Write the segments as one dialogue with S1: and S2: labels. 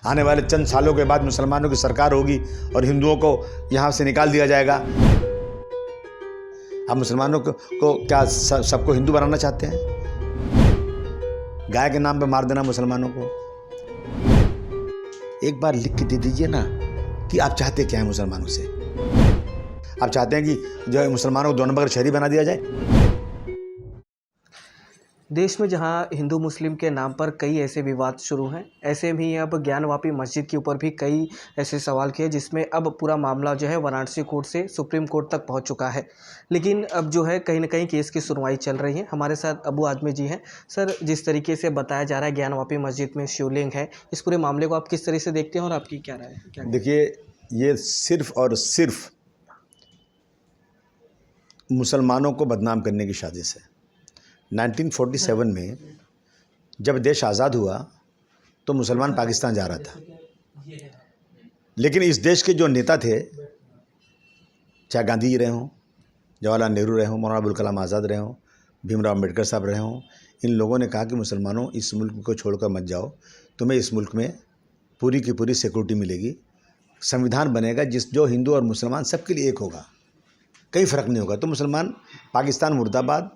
S1: आने वाले चंद सालों के बाद मुसलमानों की सरकार होगी और हिंदुओं को यहाँ से निकाल दिया जाएगा। आप मुसलमानों को क्या सबको हिंदू बनाना चाहते हैं? गाय के नाम पे मार देना मुसलमानों को। एक बार लिख के दे दीजिए ना कि आप चाहते क्या हैं मुसलमानों से। आप चाहते हैं कि जो मुसलमानों को 2 नंबर का शहरी बना दिया जाए?
S2: देश में जहां हिंदू मुस्लिम के नाम पर कई ऐसे विवाद शुरू हैं, ऐसे में अब ज्ञानवापी मस्जिद के ऊपर भी कई ऐसे सवाल किए, जिसमें अब पूरा मामला जो है वाराणसी कोर्ट से सुप्रीम कोर्ट तक पहुंच चुका है। लेकिन अब जो है कहीं ना कहीं केस की सुनवाई चल रही है। हमारे साथ अबू आजमी जी हैं। सर, जिस तरीके से बताया जा रहा है ज्ञानवापी मस्जिद में शिवलिंग है, इस पूरे मामले को आप किस तरह से देखते हैं और आपकी क्या राय है?
S1: देखिए, ये सिर्फ और सिर्फ मुसलमानों को बदनाम करने की साजिश है। 1947 में जब देश आज़ाद हुआ तो मुसलमान पाकिस्तान जा रहा था, लेकिन इस देश के जो नेता थे, चाहे गांधी जी रहे हों, जवाहरलाल नेहरू रहे हों, मौलाना अबुल कलाम आज़ाद रहे हों, भीमराव अम्बेडकर साहब रहे हों, इन लोगों ने कहा कि मुसलमानों, इस मुल्क को छोड़कर मत जाओ, तुम्हें इस मुल्क में पूरी की पूरी सिक्योरिटी मिलेगी, संविधान बनेगा जो हिंदू और मुसलमान सबके लिए एक होगा, कहीं फ़र्क नहीं होगा। तो मुसलमान पाकिस्तान मुर्दाबाद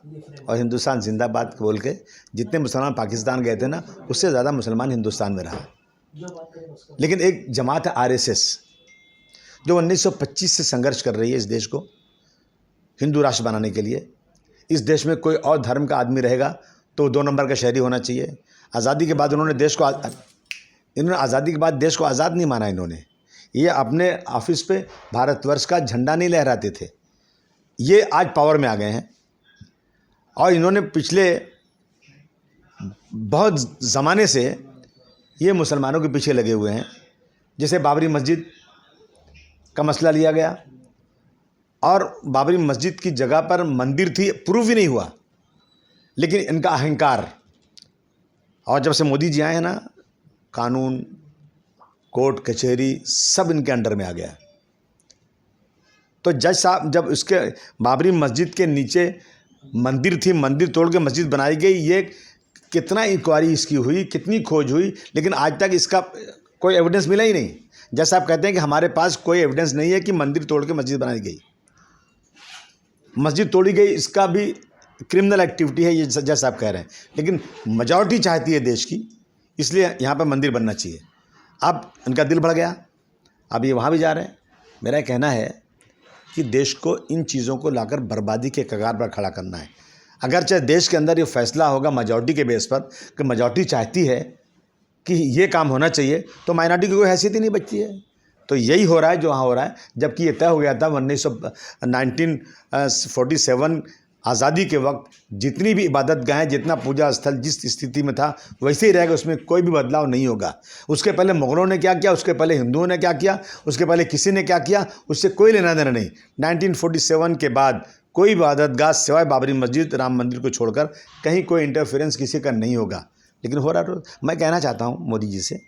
S1: और हिंदुस्तान जिंदाबाद बोल के जितने मुसलमान पाकिस्तान गए थे ना, उससे ज़्यादा मुसलमान हिंदुस्तान में रहा। लेकिन एक जमात है RSS, जो 1925 से संघर्ष कर रही है इस देश को हिंदू राष्ट्र बनाने के लिए। इस देश में कोई और धर्म का आदमी रहेगा तो 2 नंबर का शहरी होना चाहिए। आज़ादी के बाद इन्होंने आज़ादी के बाद देश को आज़ाद नहीं माना। इन्होंने ये अपने ऑफिस पे भारतवर्ष का झंडा नहीं लहराते थे। ये आज पावर में आ गए हैं और इन्होंने पिछले बहुत ज़माने से ये मुसलमानों के पीछे लगे हुए हैं। जैसे बाबरी मस्जिद का मसला लिया गया और बाबरी मस्जिद की जगह पर मंदिर थी, प्रूव ही नहीं हुआ, लेकिन इनका अहंकार, और जब से मोदी जी आए हैं ना, कानून, कोर्ट कचहरी सब इनके अंडर में आ गया। तो जज साहब, जब उसके बाबरी मस्जिद के नीचे मंदिर थी, मंदिर तोड़ के मस्जिद बनाई गई, ये कितना इंक्वायरी इसकी हुई, कितनी खोज हुई, लेकिन आज तक इसका कोई एविडेंस मिला ही नहीं। जैसा आप कहते हैं कि हमारे पास कोई एविडेंस नहीं है कि मंदिर तोड़ के मस्जिद बनाई गई, मस्जिद तोड़ी गई, इसका भी क्रिमिनल एक्टिविटी है, ये जैसा आप कह रहे हैं। लेकिन मेजॉरिटी चाहती है देश की, इसलिए यहाँ पर मंदिर बनना चाहिए। अब इनका दिल बढ़ गया, अब ये वहाँ भी जा रहे हैं। मेरा कहना है कि देश को इन चीज़ों को लाकर बर्बादी के कगार पर खड़ा करना है। अगर चाहे देश के अंदर ये फैसला होगा मेजॉरिटी के बेस पर कि मेजॉरिटी चाहती है कि ये काम होना चाहिए, तो माइनॉरिटी की कोई हैसियत ही नहीं बचती है। तो यही हो रहा है जो वहाँ हो रहा है, जबकि ये तय हो गया था 1947 आज़ादी के वक्त जितनी भी इबादत गाहें, जितना पूजा स्थल जिस स्थिति में था वैसे ही रहेगा, उसमें कोई भी बदलाव नहीं होगा। उसके पहले मुग़लों ने क्या किया, उसके पहले हिंदुओं ने क्या किया, उसके पहले किसी ने क्या किया, उससे कोई लेना देना नहीं। 1947 के बाद कोई इबादत गाह सिवाय बाबरी मस्जिद, राम मंदिर को छोड़कर कहीं कोई इंटरफेरेंस किसी का नहीं होगा। लेकिन हो रहा है। मैं कहना चाहता हूँ मोदी जी से,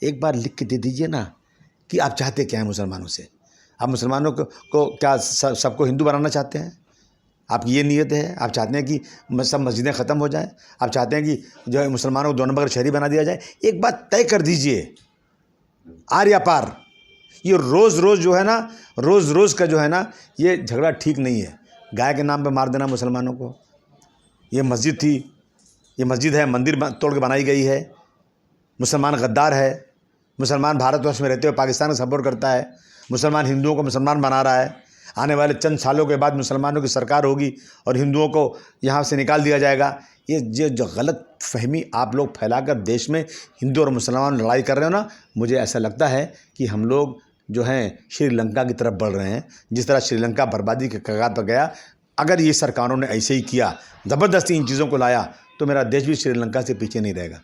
S1: एक बार लिख के दे दीजिए ना कि आप चाहते क्या हैं मुसलमानों से। आप मुसलमानों को क्या सबको हिंदू बनाना चाहते हैं? आपकी ये नीयत है? आप चाहते हैं कि सब मस्जिदें ख़त्म हो जाएं? आप चाहते हैं कि जो है मुसलमानों को 2 नंबर का शहरी बना दिया जाए? एक बात तय कर दीजिए, आर या पार। ये रोज़ रोज़ जो है ना, रोज़ का जो है ना, ये झगड़ा ठीक नहीं है। गाय के नाम पे मार देना मुसलमानों को। ये मस्जिद थी, ये मस्जिद है, मंदिर तोड़ के बनाई गई है। मुसलमान गद्दार है, मुसलमान भारतवर्ष में रहते हुए पाकिस्तान का सपोर्ट करता है, मुसलमान हिंदुओं को मुसलमान बना रहा है। आने वाले चंद सालों के बाद मुसलमानों की सरकार होगी और हिंदुओं को यहाँ से निकाल दिया जाएगा। ये जो गलत फहमी आप लोग फैलाकर देश में हिंदू और मुसलमान लड़ाई कर रहे हो ना, मुझे ऐसा लगता है कि हम लोग जो हैं श्रीलंका की तरफ बढ़ रहे हैं। जिस तरह श्रीलंका बर्बादी के कगार पर गया, अगर ये सरकारों ने ऐसे ही किया, ज़बरदस्ती इन चीज़ों को लाया, तो मेरा देश भी श्रीलंका से पीछे नहीं रहेगा।